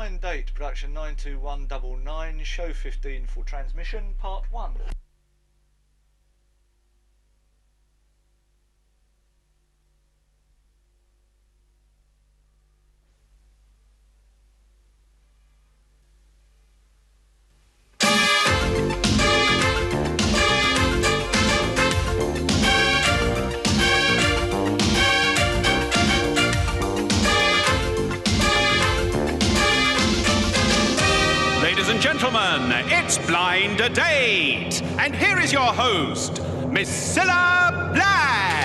Blind Date, production 92199, show 15 for transmission, part 1. Gentlemen, it's Blind Date, and here is your host, Miss Cilla Black.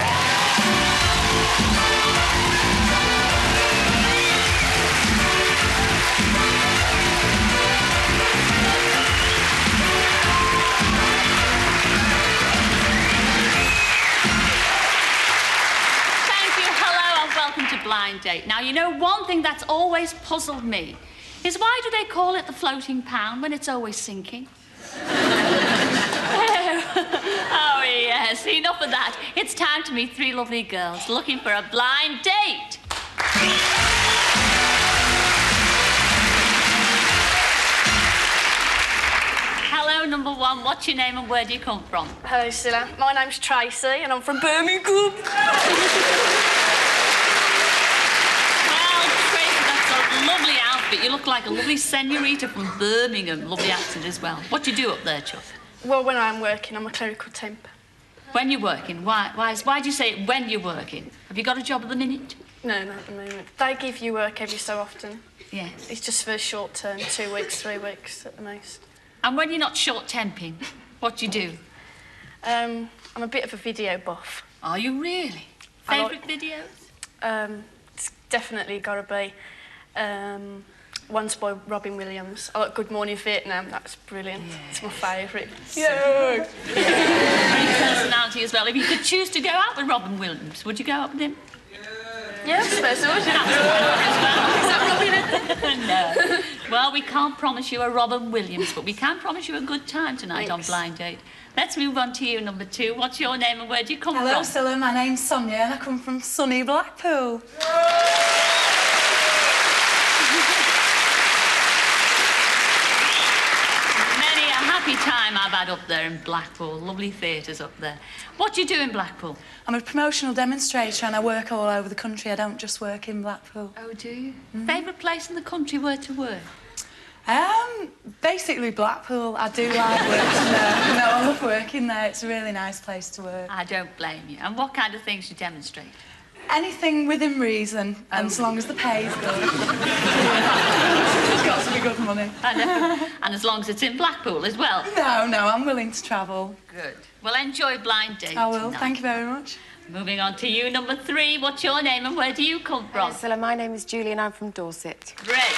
Thank you, hello, and welcome to Blind Date. Now, you know, one thing that's always puzzled me is why do they call it the floating pound when it's always sinking? Oh, yes, enough of that. It's time to meet three lovely girls looking for a blind date. Hello, number one. What's your name and where do you come from? Hello, Cilla. My name's Tracy and I'm from Birmingham. Lovely outfit. You look like a lovely senorita from Birmingham. Lovely accent as well. What do you do up there, Chuff? Well, when I'm working, I'm a clerical temp. When you're working? Why do you say it when you're working? Have you got a job at the minute? No, not at the moment. They give you work every so often. Yes. It's just for a short term, 2 weeks, 3 weeks at the most. And when you're not short temping, what do you do? I'm a bit of a video buff. Are you really? Favourite videos? It's definitely got to be One's by Robin Williams. I like Good Morning Vietnam, that's brilliant. Yeah. It's my favourite. Yeah. Great personality as well. If you could choose to go out with Robin Williams, would you go out with him? Yeah, I suppose so. Is that Robin? No. Well, we can't promise you a Robin Williams, but we can promise you a good time tonight. Thanks. On Blind Date. Let's move on to you, number two. What's your name and where do you come from? Hello, Cilla. My name's Sonia and I come from sunny Blackpool. Happy time I've had up there in Blackpool. Lovely theatres up there. What do you do in Blackpool? I'm a promotional demonstrator and I work all over the country. I don't just work in Blackpool. Oh, do you? Favourite place in the country where to work? Basically Blackpool. I do like working there. No, I love working there. It's a really nice place to work. I don't blame you. And what kind of things do you demonstrate? Anything within reason, and as long as the pay's good. It's got to be good money. I know. And as long as it's in Blackpool as well? No, I'm willing to travel. Good. Well, enjoy Blind Date. I will, tonight. Thank you very much. Moving on to you, number three. What's your name and where do you come from? Hello, Cilla. My name is Julie and I'm from Dorset. Great.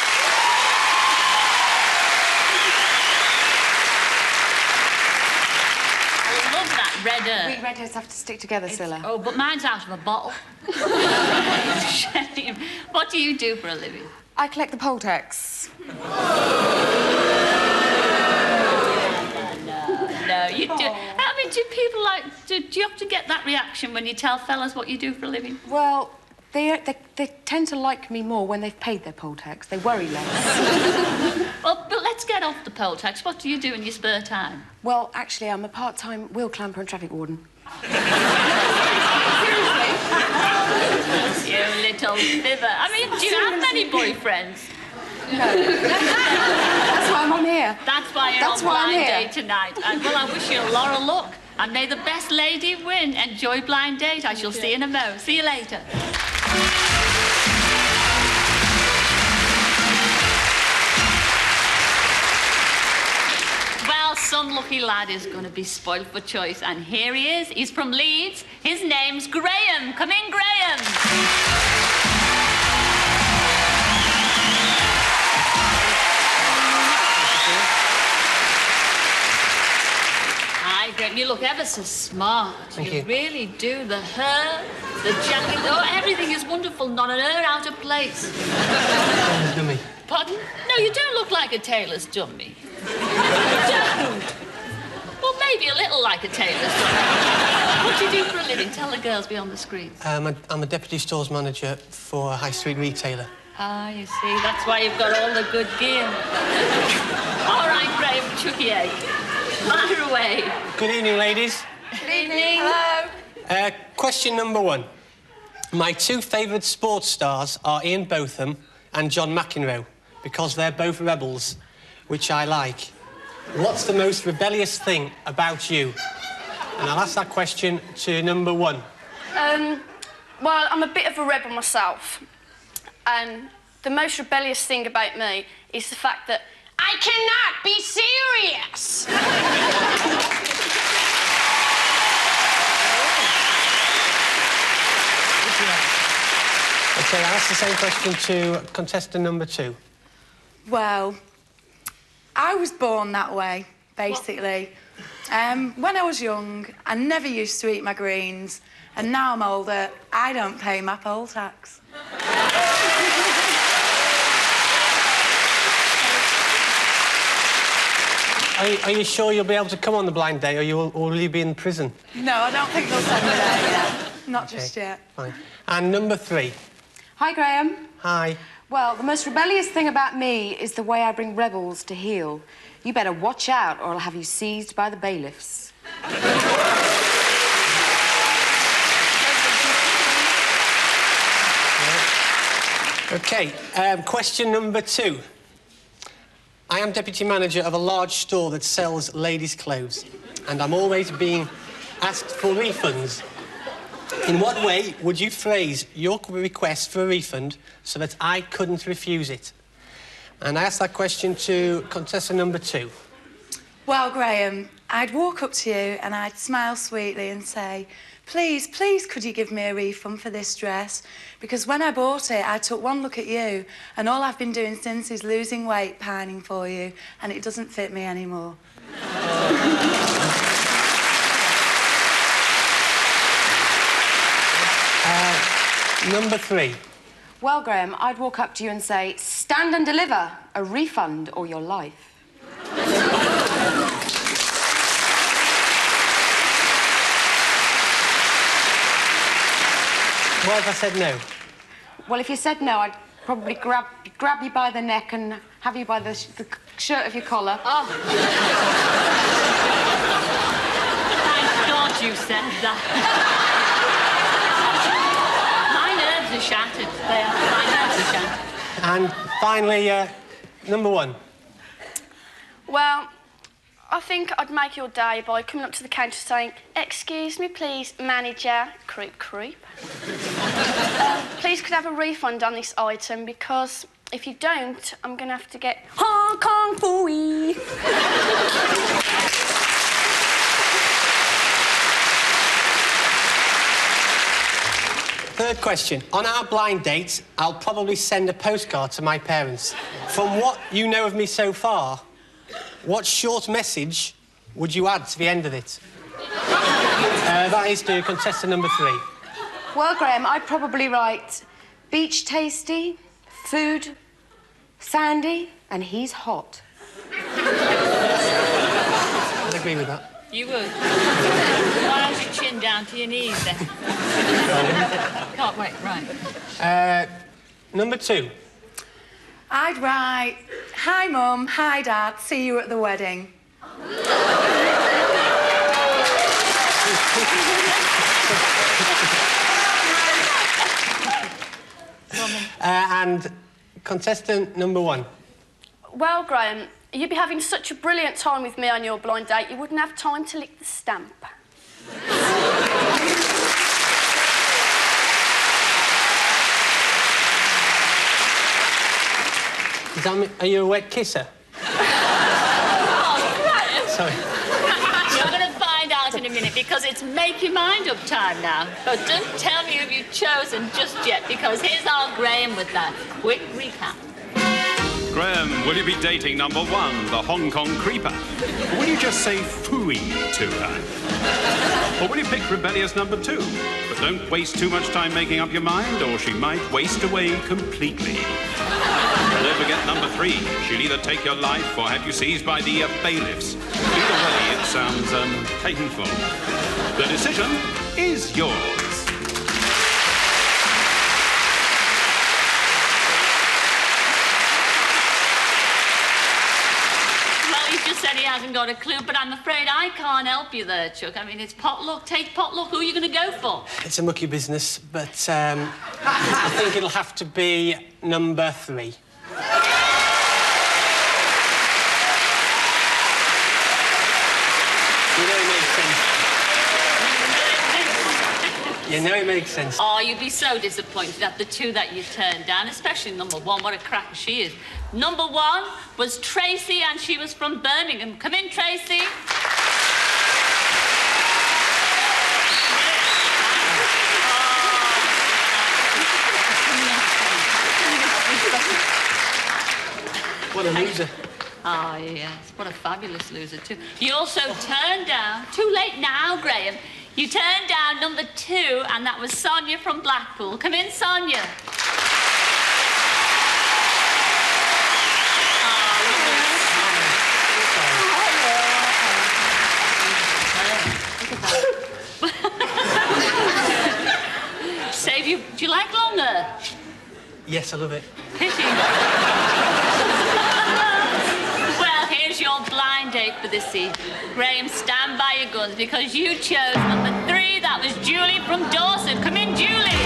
Redder. We redheads have to stick together, Cilla. Oh, but mine's out of a bottle. Shame. What do you do for a living? I collect the poll tax. No, you do. I mean, do people do you have to get that reaction when you tell fellas what you do for a living? Well, they tend to like me more when they've paid their poll tax. They worry less. Well, but let's get off the poll tax. What do you do in your spare time? Well, actually, I'm a part-time wheel clamper and traffic warden. You little fibber. I mean, do you have many boyfriends? No. That's why I'm on here. That's why you're on Blind Date tonight. Well, I wish you a lot of luck. And may the best lady win. Enjoy Blind Date. I shall see you in a mo. See you later. Well, some lucky lad is going to be spoilt for choice. And here he is. He's from Leeds. His name's Graham. Come in, Graham. Hi, Graham. You look ever so smart. Thank you. Really do. The hair, the jacket, oh, everything is wonderful. Not an hair out of place. Dummy. Pardon? No, you don't look like a tailor's dummy. You don't. Well, maybe a little like a tailor's dummy. What do you do for a living? Tell the girls beyond the screen. I'm a deputy stores manager for a high street retailer. Ah, you see, that's why you've got all the good gear. All right, Graham, chucky egg. Fire away. Good evening, ladies. Good evening. Hello. Question number 1. My 2 favourite sports stars are Ian Botham and John McEnroe, because they're both rebels, which I like. What's the most rebellious thing about you? And I'll ask that question to number 1. Well, I'm a bit of a rebel myself. And the most rebellious thing about me is the fact that I cannot be serious. OK, I'll ask the same question to contestant number 2. Well, I was born that way, basically. When I was young, I never used to eat my greens, and now I'm older, I don't pay my poll tax. Are you sure you'll be able to come on the blind date, or will you be in prison? No, I don't think they'll send me there yet. Not just yet. Fine. And number 3. Hi, Graham. Hi. Well, the most rebellious thing about me is the way I bring rebels to heel. You better watch out, or I'll have you seized by the bailiffs. OK, question number 2. I am deputy manager of a large store that sells ladies' clothes, and I'm always being asked for refunds. In what way would you phrase your request for a refund so that I couldn't refuse it? And I asked that question to contestant number 2. Well, Graham, I'd walk up to you and I'd smile sweetly and say, please, please, could you give me a refund for this dress? Because when I bought it, I took one look at you, and all I've been doing since is losing weight, pining for you, and it doesn't fit me anymore. Number 3. Well, Graham, I'd walk up to you and say, stand and deliver, a refund or your life. What if I said no? Well, if you said no, I'd probably grab you by the neck and have you by the shirt of your collar. Oh. Thank God you said that. My nerves are shattered. They are. My nerves are shattered. And finally, number 1. Well, I think I'd make your day by coming up to the counter saying, excuse me, please, manager, creep, creep. Please could I have a refund on this item, because if you don't, I'm going to have to get Hong Kong Phooey. Third question. On our blind date, I'll probably send a postcard to my parents. From what you know of me so far, what short message would you add to the end of it? That is to contestant number 3. Well, Graham, I'd probably write, beach tasty, food sandy, and he's hot. I'd agree with that. You would. Why don't you chin down to your knees then? Can't wait, right. Number 2. I'd write, hi, Mum, hi, Dad, see you at the wedding. And contestant number 1. Well, Graham, you'd be having such a brilliant time with me on your blind date, you wouldn't have time to lick the stamp. Are you a wet kisser? Oh, Graham. Sorry. You're going to find out in a minute, because it's make your mind up time now. But don't tell me who you've chosen just yet, because here's our Graham with that quick recap. Graham, will you be dating number 1, the Hong Kong creeper? Or will you just say phooey to her? Or will you pick rebellious number 2? But don't waste too much time making up your mind, or she might waste away completely. Don't forget number 3. She'll either take your life or have you seized by the bailiffs. Either way, it sounds painful. The decision is yours. got a clue, but I'm afraid I can't help you there, Chuck. I mean, it's potluck. Take potluck. Who are you going to go for? It's a mucky business, but I think it'll have to be number 3. You know it makes sense. You know it makes sense. Oh, you'd be so disappointed at the 2 that you turned down, especially number 1. What a cracker she is. Number 1 was Tracy, and she was from Birmingham. Come in, Tracy. What a loser. Oh, yes. What a fabulous loser, too. You also turned down... Too late now, Graham. You turned down number 2, and that was Sonia from Blackpool. Come in, Sonia. Save you... Do you like long hair? Yes, I love it. Pity. Well, here's your blind date for this evening. Graham, stand by your guns, because you chose number 3. That was Julie from Dawson. Come in, Julie.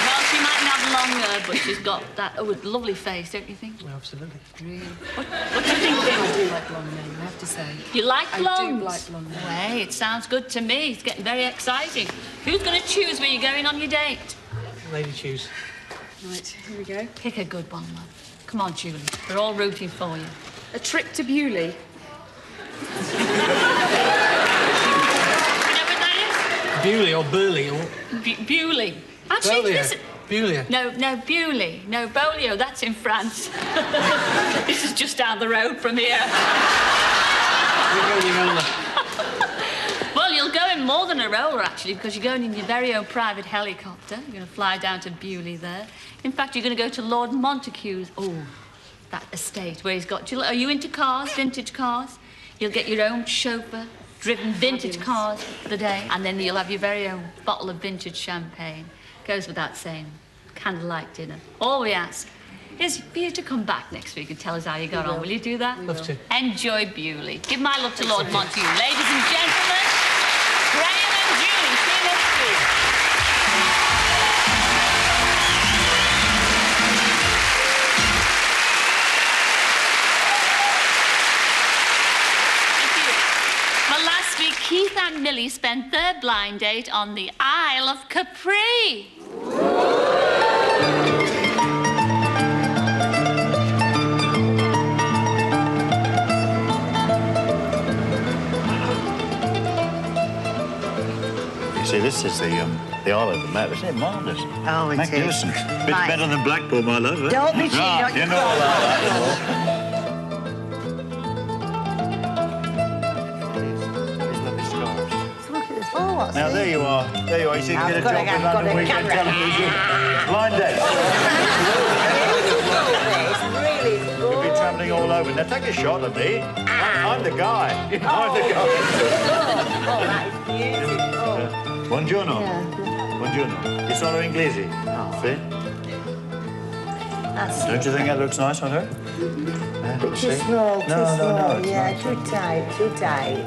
Well, she mightn't have long hair, but she's got that lovely face, don't you think? Absolutely. Really? What do you think? I do like blonde men, I have to say. You like blondes? I do like blonde men. Well, it sounds good to me. It's getting very exciting. Who's going to choose where you're going on your date? Lady choose. Right, here we go. Pick a good one, love. Come on, Julie. We're all rooting for you. A trip to Bewley. You know what that Bewley or Burley or... is? Bewley. Actually, Beaulieu. listen. Beaulieu. No, Bewley. No, Beaulieu. That's in France. This is just down the road from here. Well, you'll go in more than a roller, actually, because you're going in your very own private helicopter. You're going to fly down to Bewley there. In fact, you're going to go to Lord Montague's, that estate where he's got... Are you into cars, vintage cars? You'll get your own chauffeur, driven vintage cars for the day, and then you'll have your very own bottle of vintage champagne. Goes without saying. Candlelight dinner. All we ask is for you to come back next week and tell us how you got on. Will you do that? Love to. Enjoy Bewley. Give my love to Lord Montague. Ladies and gentlemen, Graham and Julie. See you next week. Thank you. Well, last week, Keith and Millie spent their blind date on the Isle of Capri. See, this is the Isle of the Map. Isn't it marvellous? Oh, it magnificent. is. Bit Right. better than Blackpool, my love. Eh? Don't be cheating, Ah, don't you you know all cry. that, you know. These lovely scarves. Look at this. Oh, what's Now, this? there you are. There you are. You see, you I've get a got job a- with I've got London a Weekend camera. Television. Blind date. It's really good. You'll be travelling all over. Now, take a shot of me. I'm the guy. I'm the guy. Oh, that is beautiful. Buongiorno. Yeah. Buongiorno. You sono inglese. See? That's Don't you think that looks nice on her? too See? small, too No, small. no, it's yeah, not. too tight, too tight.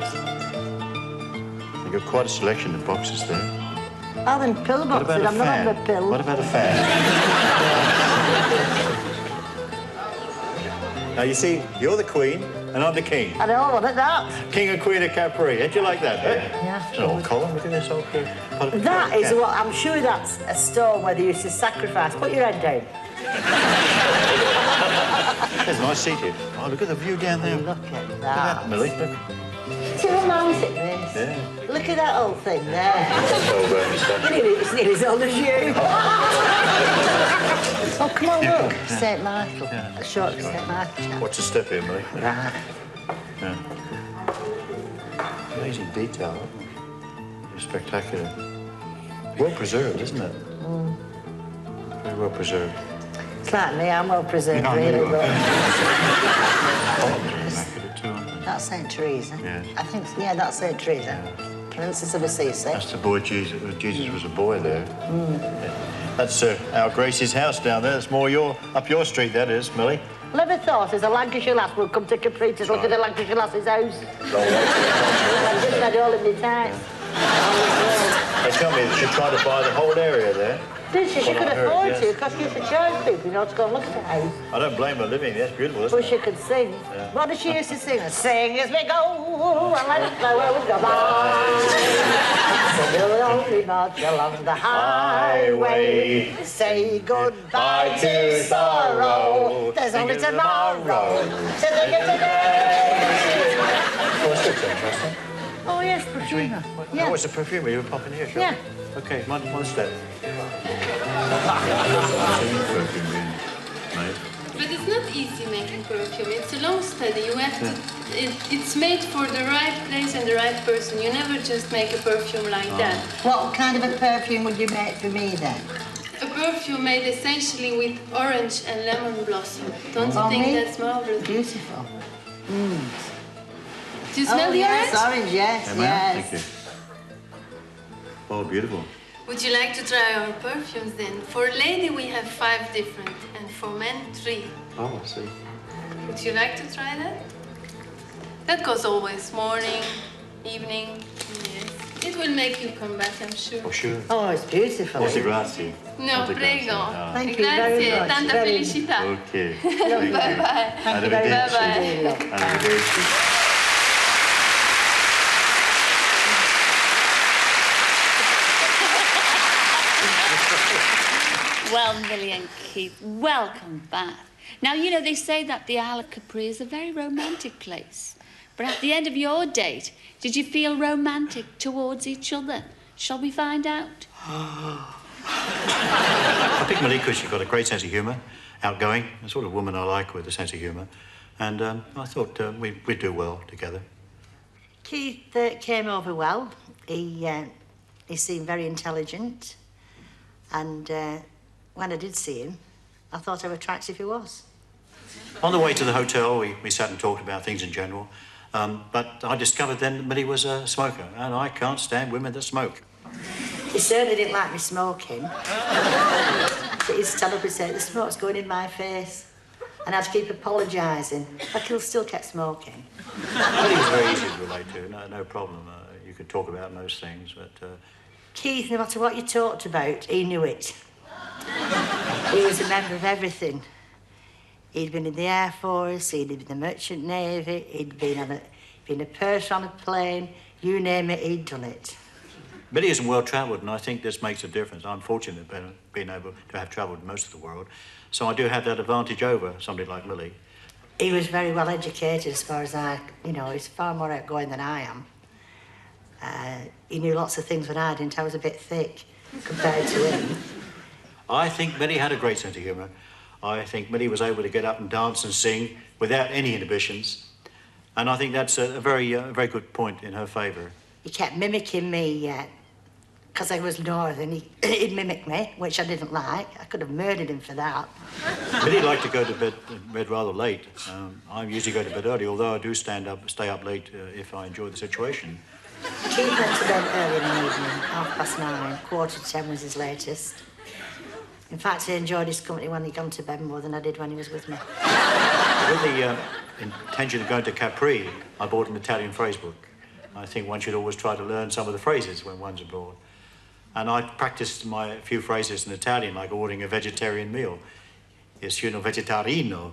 You've got quite a selection of boxes there. Oh, then pill What boxes. about a I'm not fan? on the pill. What about a fan? Now, you see, you're the queen and I'm the king. I know, what at that? King and Queen of Capri. Don't you like that, eh? Yeah. It's an old column. Look at this old column. That is what, I'm sure that's a stone where they used to sacrifice. Put your head down. There's a nice seated. Oh, look at the view down there. Look at Look at that. that, Millie. Look. It's romantic, this. Yeah. Look at that old thing there. Oh, stuff. It's nearly as old as you. Oh, come on, look. St. Michael. Yeah. A short St. Michael chap. Watch the step here, Millie. Right. Yeah. Amazing detail. It's spectacular. Well preserved, isn't it? Very well preserved. It's like me, I'm well preserved, Yeah, I really. know you But Immaculate too, aren't they? that's St. Teresa. Yeah. I think, yeah, that's St. Teresa. Princess of Assisi. That's the boy Jesus. Jesus was a boy there. That's our Gracie's house down there. That's more up your street, that is, Millie. Never thought as a Lancashire lass would come to Capri to look at the Lancashire lass's house. I've just had all of my time. They tell me that she tried to buy the whole area there. Did she? She Well, could I heard, afford yes. to, because she used to charge people, you know, to go and look at the house. I don't blame her living there. It's beautiful, isn't Well, it? she could sing. Yeah. What did she used to sing? Sing as we go, and let it flow goodbye. So we'll only march along the highway. Say goodbye to sorrow. There's only tomorrow. To think of today. Oh, it's interesting. Oh, yes, perfumer. Oh, it's a perfume. You were popping here, sure. Yeah. Okay, one step. But it's not easy making perfume. It's a long study. You have to. It's made for the right place and the right person. You never just make a perfume like that. What kind of a perfume would you make for me then? A perfume made essentially with orange and lemon blossom. Don't you Oh, think me? that's marvelous? Beautiful. Do you smell the yes, orange? orange, yes, Hey, man, thank yes. you. Oh, beautiful. Would you like to try our perfumes then? For a lady, we have 5 different, and for men, 3. Oh, I see. Would you like to try that? That goes always morning, evening. Yes. It will make you come back, I'm sure. Oh, sure. Oh, it's beautiful. Molte grazie. No, Molte prego. grazie. Ah. Thank you very Grazie, much. tanta Very- felicità. Okay. Thank you. Bye-bye. Thank you very much Arrivederci. indeed, love. Arrivederci. Well, Millie and Keith, welcome back. Now, you know, they say that the Isle of Capri is a very romantic place. But at the end of your date, did you feel romantic towards each other? Shall we find out? I picked Millie because she's got a great sense of humour, outgoing, the sort of woman I like with a sense of humour. And I thought we'd do well together. Keith came over well. He seemed very intelligent. And when I did see him, I thought how attractive he was. On the way to the hotel, we sat and talked about things in general. But I discovered then that Millie was a smoker, and I can't stand women that smoke. He certainly didn't like me smoking. But he'd stand up and say, the smoke's going in my face. And I'd keep apologising, but he'll still kept smoking. Millie was very easy to relate to, no problem. You could talk about most things, but... Keith, no matter what you talked about, he knew it. He was a member of everything. He'd been in the Air Force, he'd been in the Merchant Navy, he'd been a purser on a plane, you name it, he'd done it. Millie isn't well travelled, and I think this makes a difference. I'm fortunate being able to have travelled most of the world, so I do have that advantage over somebody like Millie. He was very well educated as far as he's far more outgoing than I am. He knew lots of things when I didn't. I was a bit thick compared to him. I think Millie had a great sense of humour. I think Millie was able to get up and dance and sing without any inhibitions. And I think that's a very good point in her favour. He kept mimicking me, because I was northern. He'd mimic me, which I didn't like. I could have murdered him for that. Millie liked to go to bed rather late. I usually go to bed early, although I do stay up late if I enjoy the situation. Keith went to bed early in the evening, 9:30. 9:45 was his latest. In fact, he enjoyed his company when he'd gone to bed more than I did when he was with me. With the intention of going to Capri, I bought an Italian phrase book. I think one should always try to learn some of the phrases when one's abroad. And I practiced my few phrases in Italian, like ordering a vegetarian meal. Io sono vegetariano.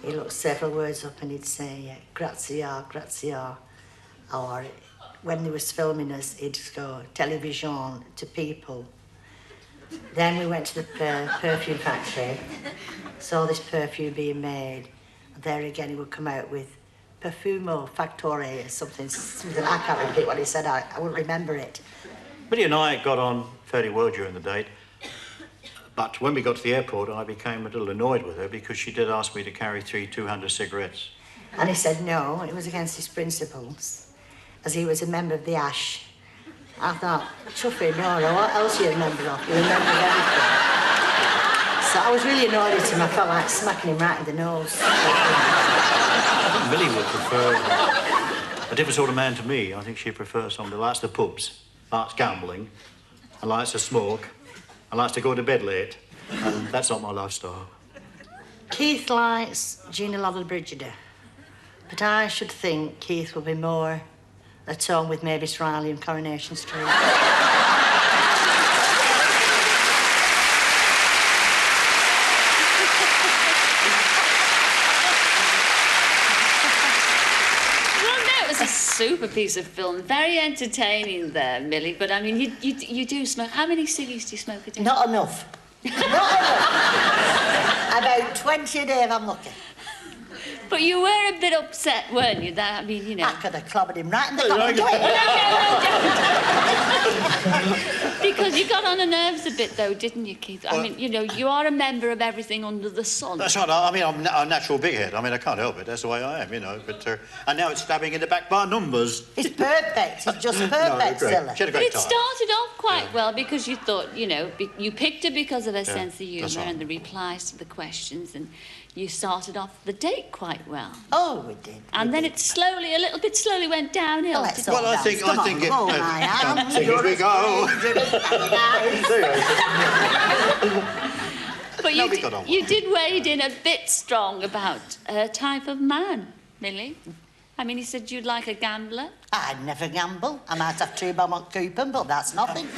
He looked several words up and he'd say, grazie, grazie. Or when he was filming us, he'd just go, television, to people. Then we went to the perfume factory, saw this perfume being made. And there again, he would come out with Perfumo Factore or something. I can't repeat what he said, I wouldn't remember it. Millie and I got on fairly well during the date. But when we got to the airport, I became a little annoyed with her because she did ask me to carry 200 cigarettes. And he said no, it was against his principles, as he was a member of the Ash. I thought, Chuffy, no, what else are you a member of? You're a member of everything. So I was really annoyed at him. I felt like smacking him right in the nose. Millie would prefer a different sort of man to me. I think she prefers someone who likes the pubs, likes gambling, and likes to smoke, and likes to go to bed late. And that's not my lifestyle. Keith likes Gina Lollobrigida, but I should think Keith will be more at home with Mavis Riley in Coronation Street. A super piece of film, very entertaining there, Millie. But I mean, you do smoke. How many ciggies do you smoke a day? Not enough. Not enough. About 20 a day if I'm lucky. But you were a bit upset, weren't you? That I mean, you know. I could have clobbered him right in the cock. Because you got on the nerves a bit, though, didn't you, Keith? I mean, you know, you are a member of everything under the sun. That's right. I mean, I'm a natural big head. I mean, I can't help it. That's the way I am, you know. But and now it's stabbing in the back by numbers. It's perfect. It's just perfect, Zilla. She had a But great it time. started off quite well because you thought, you know, you picked her because of her sense of humour that's right. and the replies to the questions, and you started off the date quite well. Oh, we did. And then it slowly, a little bit slowly went downhill. Well, let's Well, I think Come on, it. go, Marianne. Sing as we go. But No, we got on you well. did wade in a bit strong about her type of man, Millie. I mean, he said you'd like a gambler. I'd never gamble. I might have 2 bob on coupon, but that's nothing.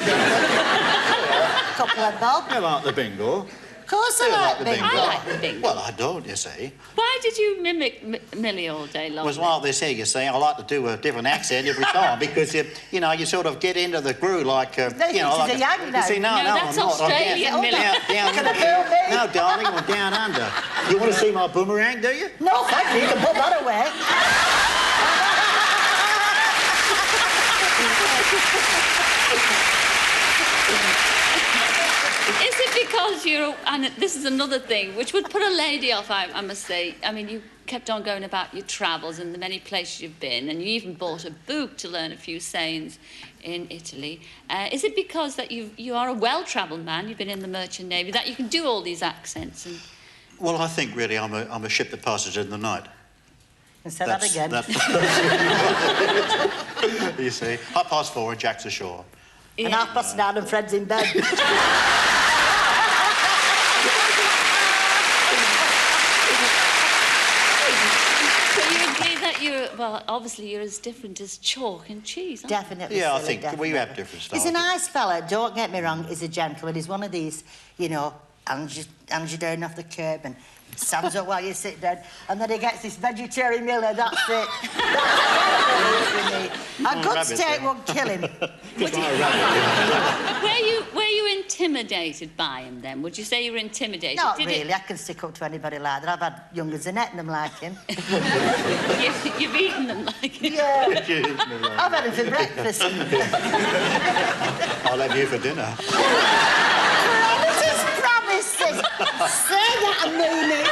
Couple of bob. I like the bingo. Of course I like bingo. I like the bingo. Well, I don't, you see. Why did you mimic Millie all day long? It was like this here, you see. I like to do a different accent every time because, you know, you sort of get into the groove like, you know... She's a young You see, now. no, that's I'm not. Australian, I'm Millie. down Can I film me? No, darling, I'm down under. You want to see my boomerang, do you? No, thank you. You can put that away. Is it because you're... And this is another thing, which would put a lady off, I must say. I mean, you kept on going about your travels and the many places you've been, and you even bought a book to learn a few sayings in Italy. Is it because that you are a well-travelled man, you've been in the Merchant Navy, that you can do all these accents? And... Well, I think, really, I'm a ship that passes in the night. Say that again. You see, 4:30 and Jack's ashore. And 9:30 and Fred's in bed. Well, obviously you're as different as chalk and cheese, aren't you? Definitely. Yeah, I silly, think definitely. we have different styles. He's a nice fella, don't get me wrong, he's a gentleman. He's one of these, you know, hands you down off the curb and stands up while you sit down, and then he gets this vegetarian Miller, that's it. A good steak won't kill him. Were you intimidated by him then? Would you say you were intimidated? Not really, I can stick up to anybody like that. I've had young as Annette and them like him. You've eaten them like him? Yeah. I've had him for breakfast. I'll have you for dinner. Promises, promises. Say that and mean it.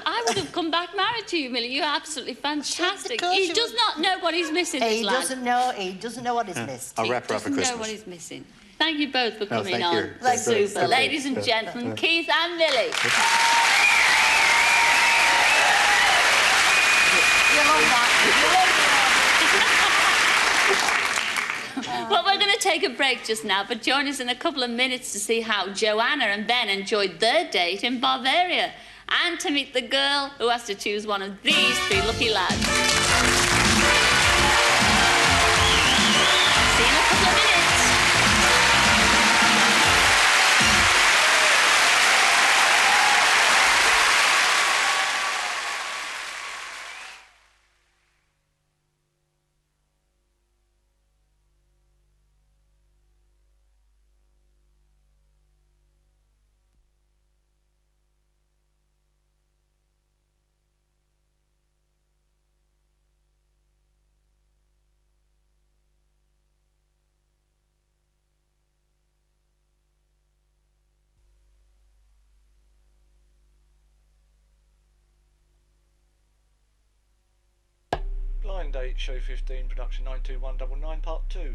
I would have come back married to you, Millie. You're absolutely fantastic. He does not know what he's missing, this He lad. doesn't know what he's missed. I'll wrap her up for He doesn't Christmas. know what he's missing. Thank you both for coming thank on. you. That's Thank you. super. Ladies and gentlemen, Keith and Millie. Well, we're going to take a break just now, but join us in a couple of minutes to see how Joanna and Ben enjoyed their date in Bavaria, and to meet the girl who has to choose one of these 3 lucky lads. See you in a couple of minutes. Blind Date, Show 15, Production 92199, Part 2.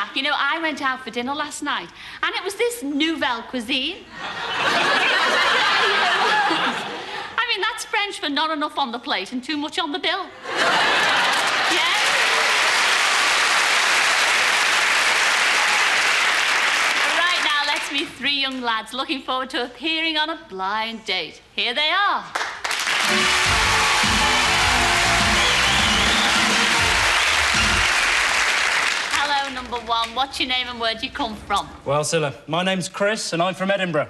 chap. You know, I went out for dinner last night, and it was this nouvelle cuisine. I mean, that's French for not enough on the plate and too much on the bill. Yeah? Right now, let's meet three young lads looking forward to appearing on a blind date. Here they are. Hello, number one. What's your name and where do you come from? Well, Cilla, my name's Chris and I'm from Edinburgh.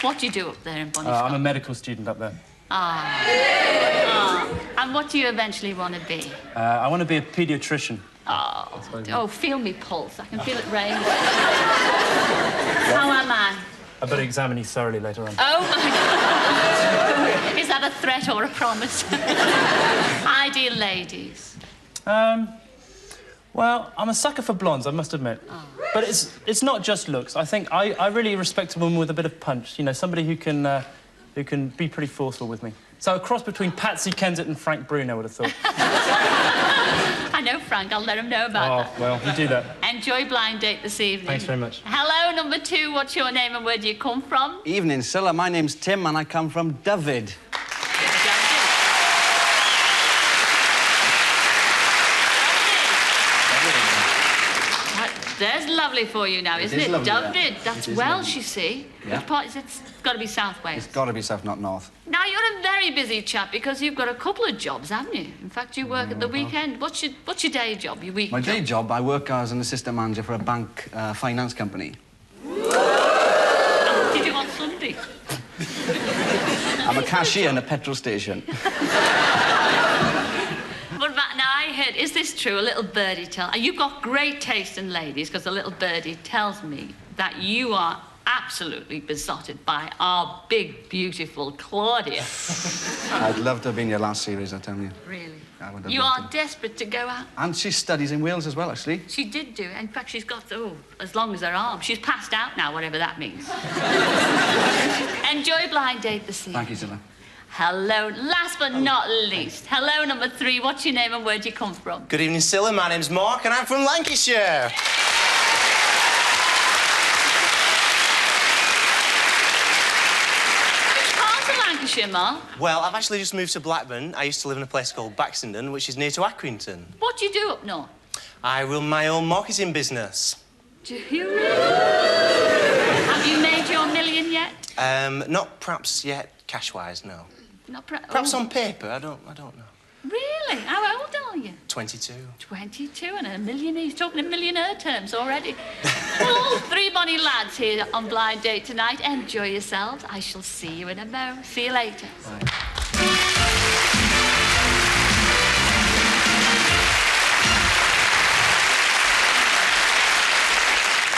What do you do up there in Bunnystock? I'm a medical student up there. And what do you eventually want to be? I want to be a paediatrician. Oh, feel me pulse. I can feel it raise. How am I? I better examine you thoroughly later on. Oh, my God. Is that a threat or a promise? Ideal ladies. Well, I'm a sucker for blondes, I must admit. But it's not just looks. I think I really respect a woman with a bit of punch. You know, somebody who can be pretty forceful with me. So a cross between Patsy Kensit and Frank Bruno, I would have thought. I know Frank. I'll let him know about that. Oh, well, you do that. Enjoy blind date this evening. Thanks very much. Hello, number two. What's your name and where do you come from? Evening, Cilla. My name's Tim and I come from Dyfed. There's lovely for you now, isn't it? Dyfed. That's Welsh, you see. Yeah. Which part is it? It's got to be South Wales. It's got to be south, not north. Now, you're a very busy chap because you've got a couple of jobs, haven't you? In fact, you work at the weekend. What's your day job, your week My job? day job, I work as an assistant manager for a bank finance company. What do you do on Sunday? I'm a cashier in a petrol station. But now I heard, is this true? A little birdie you've got great taste in ladies because a little birdie tells me that you are absolutely besotted by our big, beautiful Claudia. I'd love to have been your last series, I tell you. Really? I would have You loved are to. desperate to go out. And she studies in Wales as well, actually. She did do it. In fact, she's got, as long as her arm. She's passed out now, whatever that means. Enjoy blind date this evening. Thank you, Cilla. Hello, last but not least. Hello, number three. What's your name and where do you come from? Good evening, Cilla. My name's Mark and I'm from Lancashire. Which part of Lancashire, Mark? Well, I've actually just moved to Blackburn. I used to live in a place called Baxenden, which is near to Accrington. What do you do up north? I run my own marketing business. Do you really? Have you made your million yet? Not perhaps yet, cash-wise, no. Not Perhaps on paper, I don't know. Really? How old are you? 22. 22 and a millionaire. He's talking in millionaire terms already. Well, all three bonny lads here on Blind Date tonight. Enjoy yourselves. I shall see you in a mo. See you later. Bye.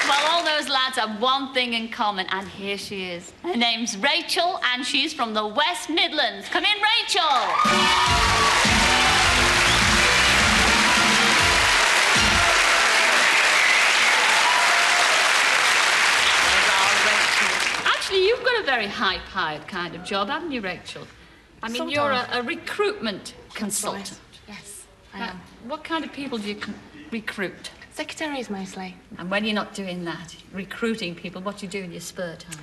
Well, all those lads have one thing in common, and here she is. Her name's Rachel, and she's from the West Midlands. Come in, Rachel! Actually, you've got a very high-powered kind of job, haven't you, Rachel? I mean, Sort you're of. a recruitment consultant. Yes, I am. What kind of people do you recruit? Secretaries mostly. And when you're not doing that, recruiting people, what do you do in your spare time?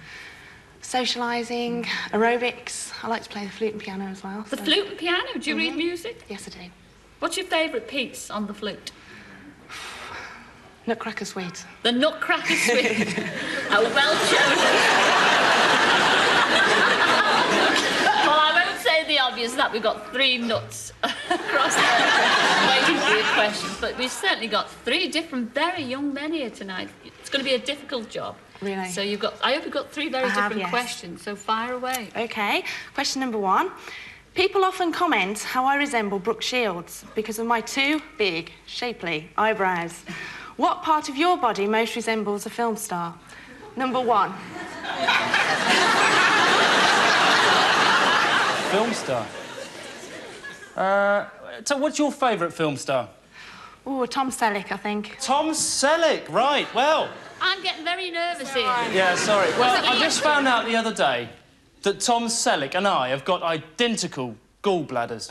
Socialising, aerobics. I like to play the flute and piano as well. The flute and piano? Do you read music? Yes, I do. What's your favourite piece on the flute? Nutcracker Suite. The Nutcracker Suite. Oh, well chosen. Well, I won't say the obvious that we've got three nuts across there waiting for your questions, but we've certainly got three different, very young men here tonight. It's going to be a difficult job. Really? So I hope you've got three very different yes. questions, so fire away. OK. Question number one. People often comment how I resemble Brooke Shields because of my two big, shapely eyebrows. What part of your body most resembles a film star? Number one. Film star? So what's your favourite film star? Oh, Tom Selleck, I think. Tom Selleck, right, well... I'm getting very nervous here. Yeah, sorry. Well, I just found out the other day that Tom Selleck and I have got identical gallbladders.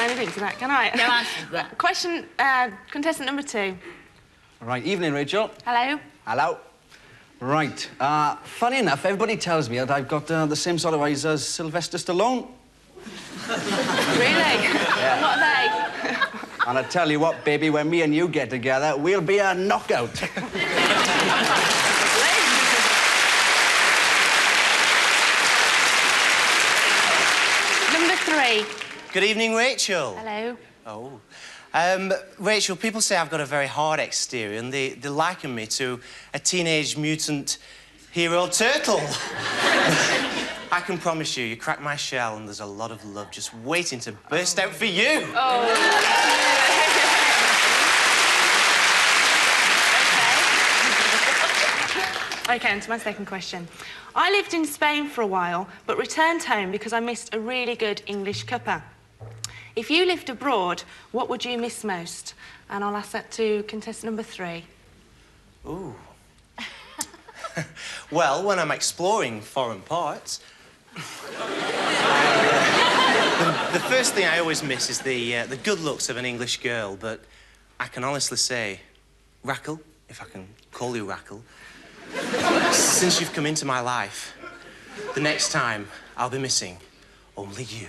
anything to that, can I? No answer to that. Question, contestant number 2. Right, evening, Rachel. Hello. Hello. Right, funny enough, everybody tells me that I've got the same sort of eyes as Sylvester Stallone. Really? Yeah. What are they? And I tell you what, baby, when me and you get together, we'll be a knockout. Number 3. Good evening, Rachel. Hello. Oh. Rachel, people say I've got a very hard exterior and they liken me to a teenage mutant hero turtle. I can promise you, you crack my shell and there's a lot of love just waiting to burst out for you. Oh. OK, on to my second question. I lived in Spain for a while, but returned home because I missed a really good English cuppa. If you lived abroad, what would you miss most? And I'll ask that to contestant number 3. Ooh. Well, when I'm exploring foreign parts, the first thing I always miss is the good looks of an English girl, but I can honestly say, Rackle, if I can call you Rackle, since you've come into my life, the next time I'll be missing only you.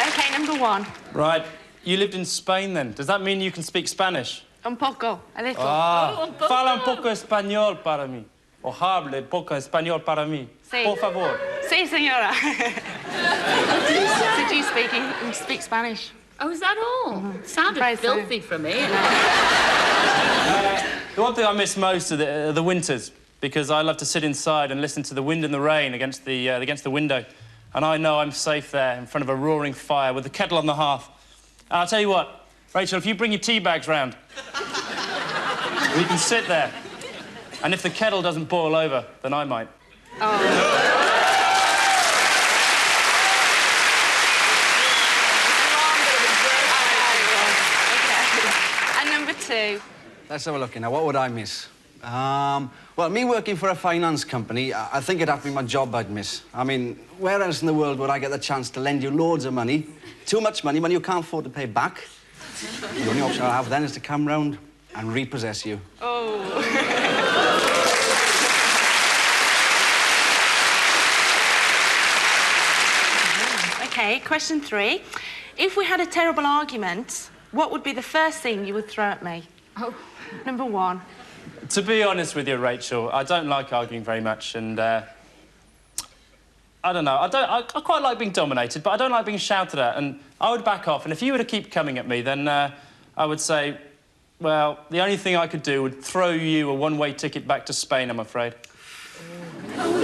OK, number 1. Right. You lived in Spain, then. Does that mean you can speak Spanish? Un poco, a little. Ah, fala un poco español para mí. O hable poco español para mí. Sí. Por favor. Sí, señora. Did you speak Spanish? Oh, is that all? Sounded filthy for me. The one thing I miss most are the winters, because I love to sit inside and listen to the wind and the rain against the window. And I know I'm safe there in front of a roaring fire with the kettle on the hearth. And I'll tell you what, Rachel, if you bring your tea bags round, we can sit there. And if the kettle doesn't boil over, then I might. Oh. And number 2. Let's have a look now. What would I miss? Well, me working for a finance company, I think it'd have to be my job I'd miss. I mean, where else in the world would I get the chance to lend you loads of money, too much money, you can't afford to pay back? The only option I have then is to come round and repossess you. Oh. OK, question 3. If we had a terrible argument, what would be the first thing you would throw at me? Oh. Number 1. To be honest with you, Rachel, I don't like arguing very much, and I don't know. I quite like being dominated, but I don't like being shouted at, and I would back off. And if you were to keep coming at me, then I would say, well, the only thing I could do would throw you a one-way ticket back to Spain, I'm afraid. Oh,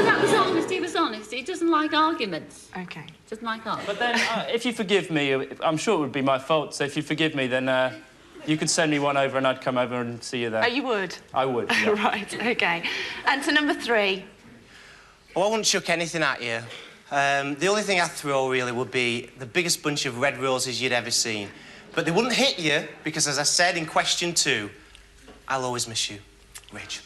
that was honest. He was honest. He doesn't like arguments. OK. Doesn't like arguments. But then, if you forgive me, I'm sure it would be my fault. So if you forgive me, then you could send me one over and I'd come over and see you there. Oh, you would? I would, yeah. Right, OK. And to number 3. Oh, I wouldn't chuck anything at you. The only thing I'd throw, really, would be the biggest bunch of red roses you'd ever seen. But they wouldn't hit you, because, as I said in question 2, I'll always miss you, Rachel.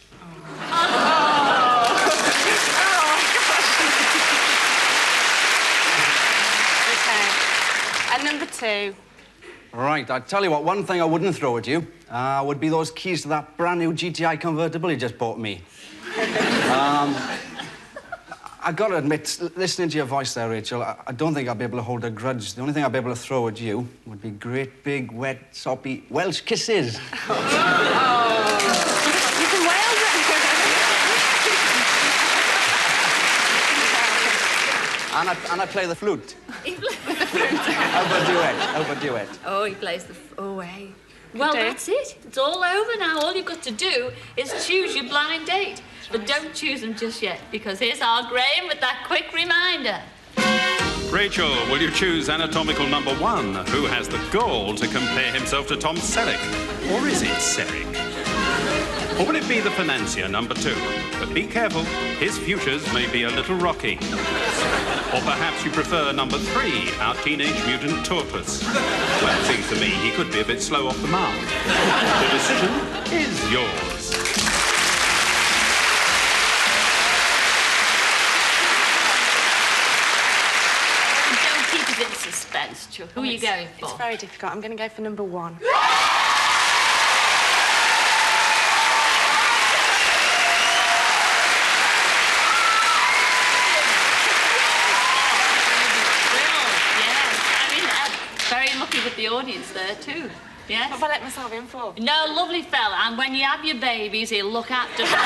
OK. And number 2. Right, I tell you what, one thing I wouldn't throw at you would be those keys to that brand new GTI convertible you just bought me. I gotta admit, listening to your voice there, Rachel, I don't think I'll be able to hold a grudge. The only thing I'll be able to throw at you would be great, big, wet, soppy Welsh kisses. Oh. You from Wales? And I play the flute. He plays the flute. How about duet? Oh, he plays the... Oh, hey. Well, that's it. It's all over now. All you've got to do is choose your blind date. But don't choose them just yet, because here's our Graham with that quick reminder. Rachel, will you choose anatomical number 1, who has the gall to compare himself to Tom Selleck? Or is it Selleck? Or will it be the financier number 2? But be careful, his futures may be a little rocky. Or perhaps you prefer number 3, our teenage mutant tortoise. Well, it seems to me he could be a bit slow off the mark. The decision is yours. Rachel, who are you going for? It's very difficult. I'm going to go for number 1. Very lucky with the audience there, too. Yes? What have I let myself in for? No, lovely fella. And when you have your babies, he'll look after them.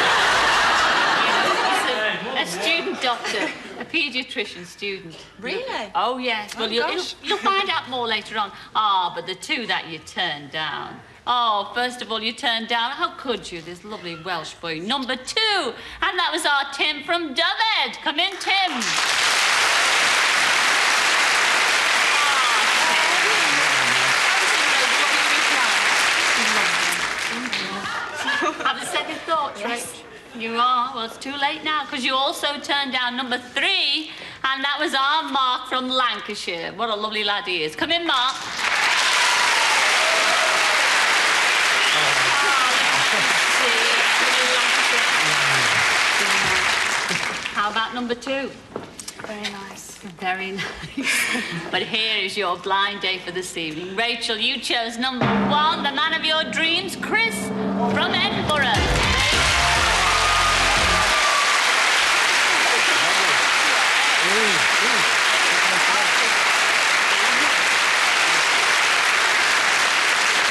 He's a student doctor, a paediatrician student. Really? Oh, yes. Well, you'll find out more later on. Ah, but the 2 that you turned down. Oh, first of all, you turned down, how could you, this lovely Welsh boy, number 2. And that was our Tim from Dovehead. Come in, Tim. Have a second thought, yes. Right? You are. Well, it's too late now, because you also turned down number 3, and that was our Mark from Lancashire. What a lovely lad he is. Come in, Mark. How about number 2? Very nice. Very nice. But here is your blind date for this evening. Rachel, you chose number 1, the man of your dreams, Chris from Edinburgh.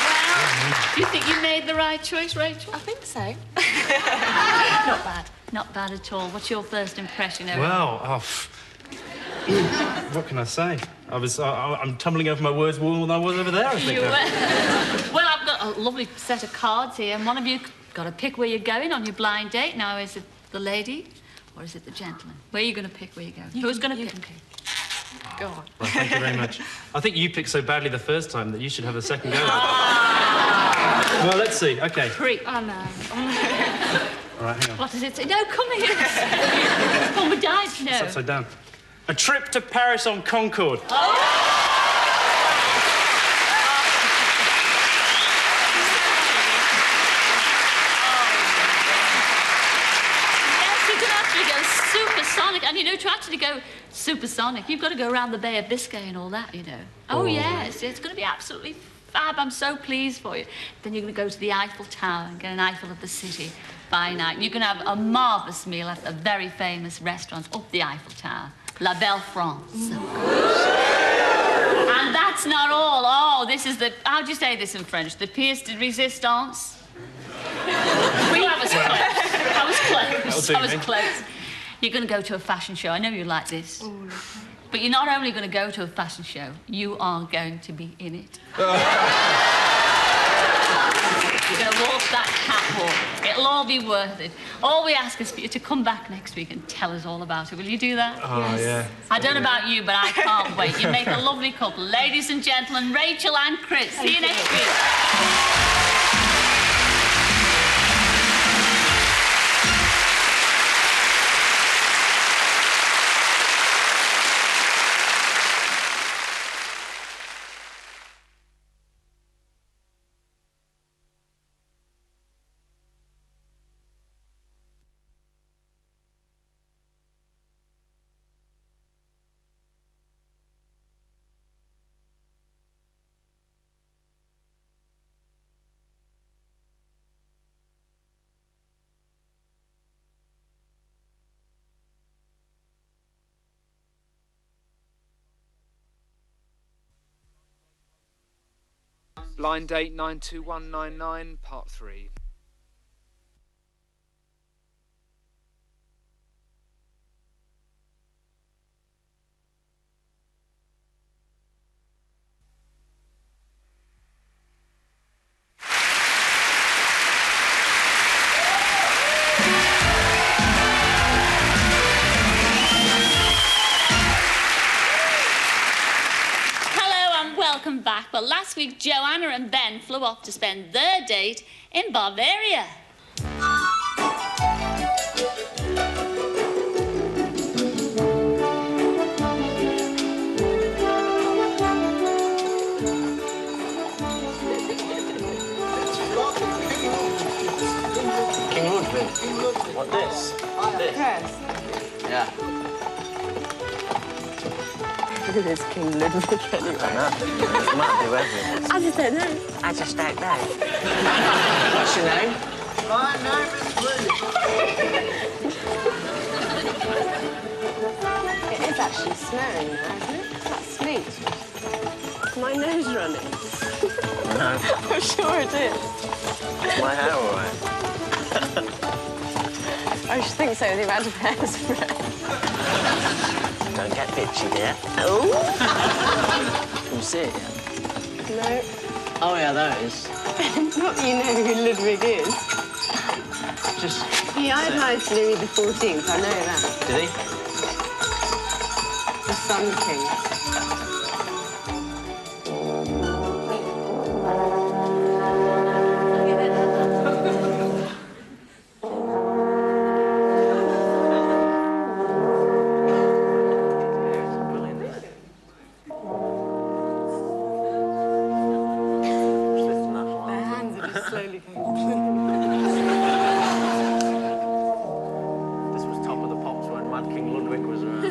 Well, do you think you made the right choice, Rachel? I think so. Not bad. Not bad at all. What's your first impression of it? Well, what can I say? I'm tumbling over my words more than I was over there, I think. Well, I've got a lovely set of cards here, and one of you got to pick where you're going on your blind date. Now, is it the lady or is it the gentleman? Where are you going to pick where you're going? Who's going to pick? Go on. Well, thank you very much. I think you picked so badly the first time that you should have a second go. Well, let's see. OK. Creep. Oh, no. All right, hang on. What does it say? No, come here. Oh, we died. No. It's upside down. A trip to Paris on Concorde. Oh! Supersonic, and you know, to actually go supersonic, you've got to go around the Bay of Biscay and all that, you know. Oh, yes, it's going to be absolutely fab. I'm so pleased for you. Then you're going to go to the Eiffel Tower and get an Eiffel of the city by night. And you're going to have a marvellous meal at a very famous restaurant up the Eiffel Tower, La Belle France. And that's not all. Oh, this is the, how do you say this in French? The pièce de résistance? That was close. I was close. You're going to go to a fashion show. I know you like this. Ooh. But you're not only going to go to a fashion show, you are going to be in it. You're going to walk that catwalk. It'll all be worth it. All we ask is for you to come back next week and tell us all about it. Will you do that? Oh, yes. Yeah. I don't know about you, but I can't wait. You make a lovely couple. Ladies and gentlemen, Rachel and Chris. See you next week. Blind Date 92199, Part 3. Welcome back. Well, last week, Joanna and Ben flew off to spend their date in Bavaria. King Ludwig. What, this? This? Yes. Yeah. Who is King Ludwig anyway? I know. It might be everyone. I just don't know. I just don't know. What's your name? My name is William. It is actually snowing now, isn't it? That's sleet. Is my nose running? No. I'm sure it is. Is my hair all right? I should think so, the amount of hairspray. Don't get bitchy, dear. Oh! Can you see it yet? No. Oh, yeah, there it is. Not that you know who Ludwig is. Just... He idolised Louis XIV, I know that. Did he? The Sun King. This was top of the pops when Mad King Ludwig was around.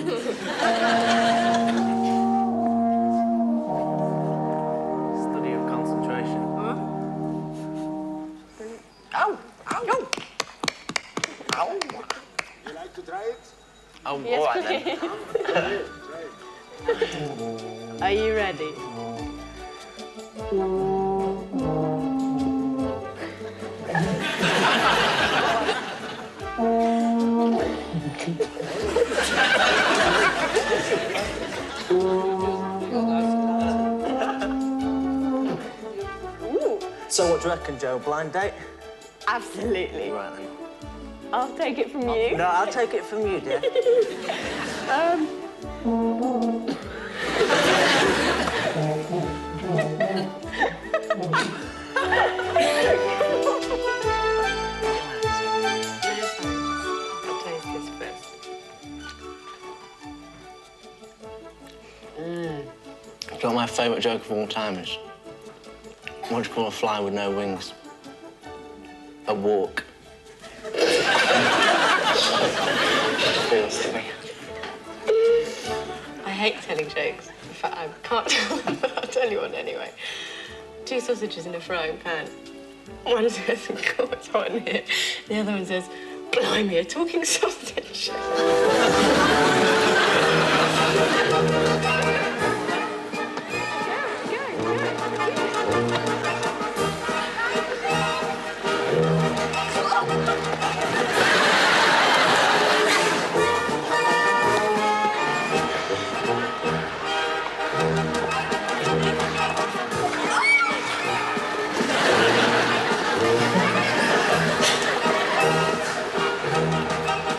Study of concentration. Ow! Ow! Ow! You like to try it? Oh, Yes, all right then. Are you ready? So what do you reckon, Joe? Blind date? Absolutely. Right then. I'll take it from you. No, I'll take it from you, dear. I'll taste this first. Do you know what my favourite joke of all time is? What do you call a fly with no wings? A walk. Feels to me. I hate telling jokes. In fact, I can't tell them, but I'll tell you one anyway. 2 sausages in a frying pan. One says, God, it's hot in here. The other one says, blimey, a talking sausage.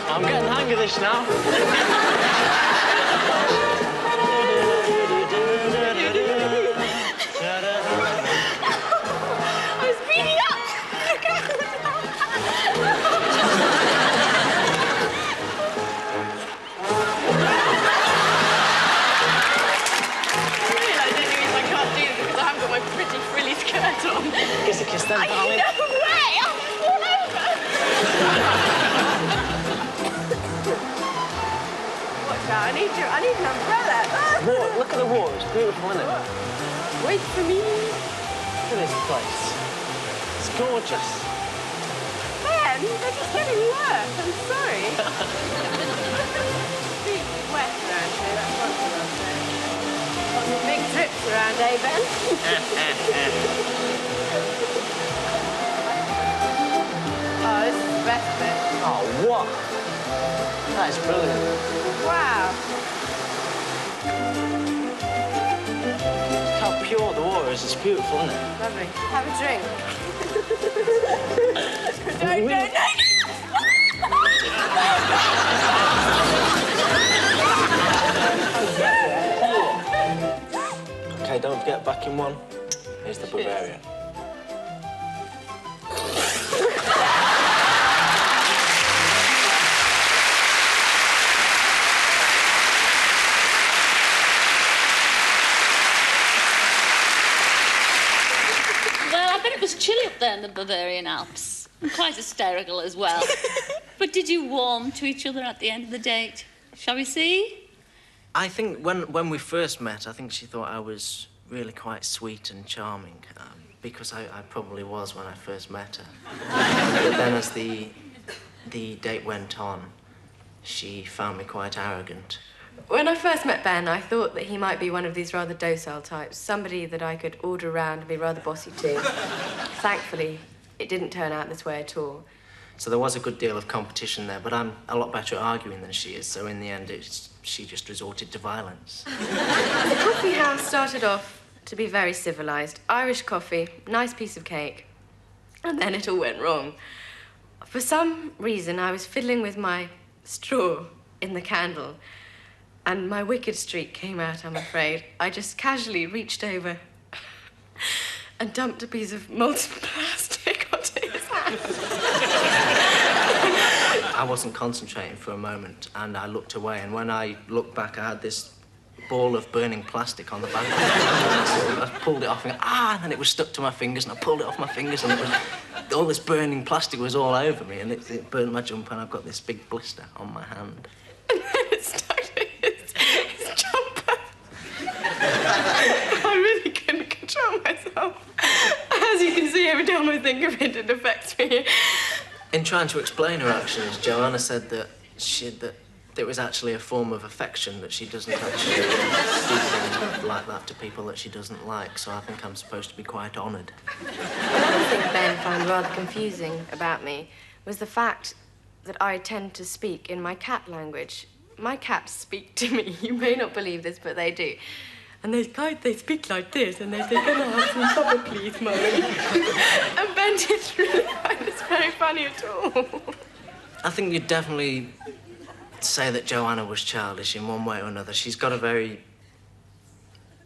I'm getting the hang of this now. I'm speeding up! I can't do this because I haven't got my pretty frilly skirt on. Kiss a kiss then, darling. No way! I'll fall over! Watch out, I need an umbrella. Look at the water, it's beautiful, isn't it? Wait for me. Look at this place. It's gorgeous. Ben, they're just getting worse. I'm sorry. Streets is wet around here, that's one thing I'll say. Got some big trips around, eh, Ben? Oh, this is the best bit. Oh, what? That is brilliant. Wow. How pure the water is. It's beautiful, isn't it? Lovely. Have a drink. No. Okay, don't forget back in one. Here's the Bavarian. Well, I bet it was chilly up there in the Bavarian Alps. And quite hysterical as well. But did you warm to each other at the end of the date? Shall we see? I think when we first met, I think she thought I was really quite sweet and charming, because I probably was when I first met her. But then as the date went on, she found me quite arrogant. When I first met Ben, I thought that he might be one of these rather docile types, somebody that I could order around and be rather bossy to. Thankfully, it didn't turn out this way at all. So there was a good deal of competition there, but I'm a lot better at arguing than she is, so in the end, she just resorted to violence. The coffee house started off to be very civilised. Irish coffee, nice piece of cake. And then it all went wrong. For some reason, I was fiddling with my straw in the candle, and my wicked streak came out, I'm afraid. I just casually reached over and dumped a piece of molten plastic onto his hand. I wasn't concentrating for a moment, and I looked away, and when I looked back, I had this ball of burning plastic on the back of my hand. I pulled it off and and then it was stuck to my fingers, and I pulled it off my fingers, and all this burning plastic was all over me, and it burned my jumper, and I've got this big blister on my hand. And then it stuck to his jumper. I really couldn't control myself. As you can see, every time I think of it, it affects me. In trying to explain her actions, Joanna said that it was actually a form of affection, that she doesn't actually do things like that to people that she doesn't like, so I think I'm supposed to be quite honoured. Another thing Ben found rather confusing about me was the fact that I tend to speak in my cat language. My cats speak to me. You may not believe this, but they do. And they speak like this, and they say, "Can I have some supper, please, Mummy?" And Ben didn't really find this very funny at all. I think you'd definitely say that Joanna was childish in one way or another. She's got a very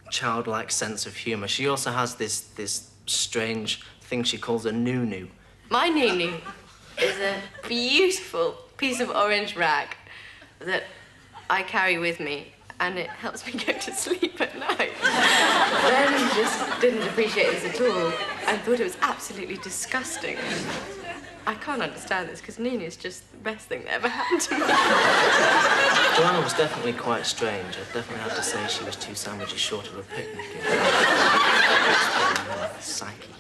childlike sense of humour. She also has this strange thing she calls a nunu. My nunu is a beautiful piece of orange rag that I carry with me, and it helps me go to sleep at night. Ben just didn't appreciate this at all and thought it was absolutely disgusting. I can't understand this, because Nunu is just the best thing that ever happened to me. Joanna was definitely quite strange. I definitely have to say she was 2 sandwiches short of a picnic. Psyche.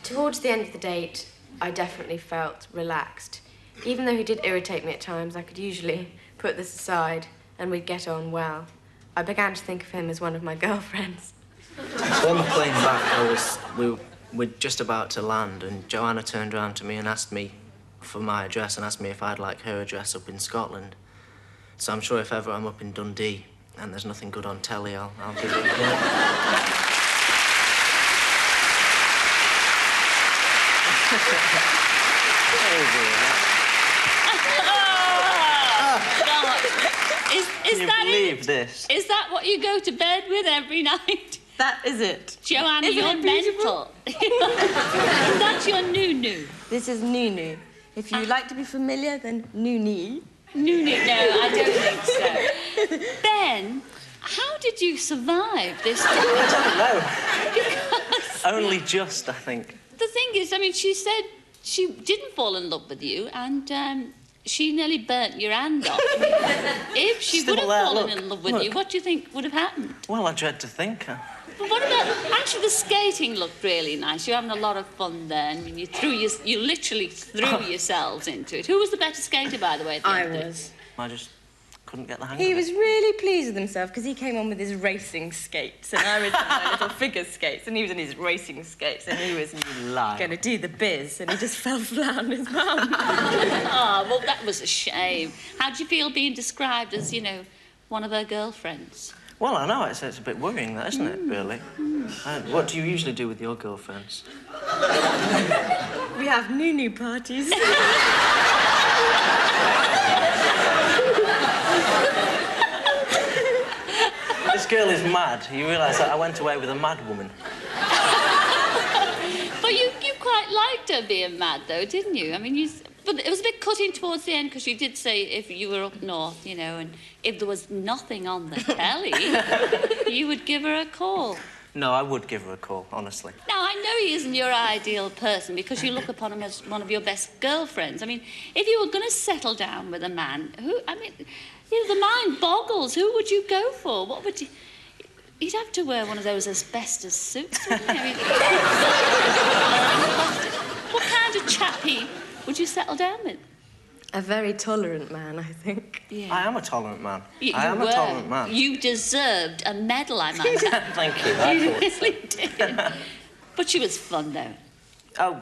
Towards the end of the date, I definitely felt relaxed. Even though he did irritate me at times, I could usually put this aside and we'd get on well. I began to think of him as one of my girlfriends. So on the plane back, we're just about to land, and Joanna turned around to me and asked me for my address and asked me if I'd like her address up in Scotland. So I'm sure if ever I'm up in Dundee and there's nothing good on telly, I'll give it a go. Is that believe this? Is that what you go to bed with every night? That is it. Joanna, Isn't you're it beautiful? mental. That's your Nunu. This is Nunu. If you like to be familiar, then Nuni. Nunu, no, I don't think so. Ben, how did you survive this? I don't know. Only just, I think. The thing is, I mean, she said she didn't fall in love with you, and she nearly burnt your hand off. If she would have fallen in love with you, what do you think would have happened? Well, I dread to think. But what about... Actually, the skating looked really nice. You're having a lot of fun there. I mean, you literally threw yourselves into it. Who was the better skater, by the way? I was. I just couldn't get the hang He of it. was really pleased with himself because he came on with his racing skates and I was on my little figure skates and he was in his racing skates and he was going to do the biz and he just fell flat on his bum. Oh, well, that was a shame. How'd you feel being described as, one of her girlfriends? Well, I know, it's a bit worrying, that, isn't it, really? What do you usually do with your girlfriends? We have Nunu parties. This girl is mad. You realise that I went away with a mad woman. But you quite liked her being mad, though, didn't you? I mean, but it was a bit cutting towards the end because you did say if you were up north, and if there was nothing on the telly, you would give her a call. No, I would give her a call, honestly. Now, I know he isn't your ideal person because you look upon him as one of your best girlfriends. I mean, if you were going to settle down with a man, You know, the mind boggles. Who would you go for? What would you... You'd have to wear one of those asbestos suits, wouldn't you? I mean, what kind of chappie would you settle down with? A very tolerant man, I think. Yeah. I am a tolerant man. You I am were. a tolerant man. You deserved a medal, I might add. Thank you. You really did. But she was fun, though. Oh,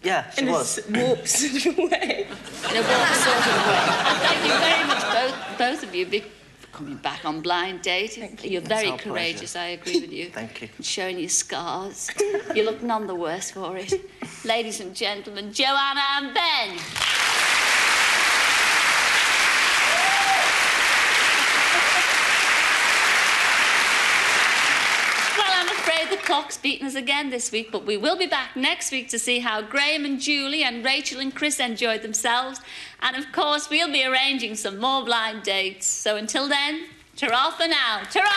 yeah, she was. In a warped sort of way. In a warped sort of way. Thank you very much, both of you, for coming back on Blind Date. You're very our courageous, pleasure. I agree with you. Thank you. And showing your scars. You look none the worse for it. Ladies and gentlemen, Joanna and Ben. The clock's beaten us again this week, but we will be back next week to see how Graham and Julie and Rachel and Chris enjoyed themselves. And of course, we'll be arranging some more blind dates. So until then, ta-ra for now. Ta-ra!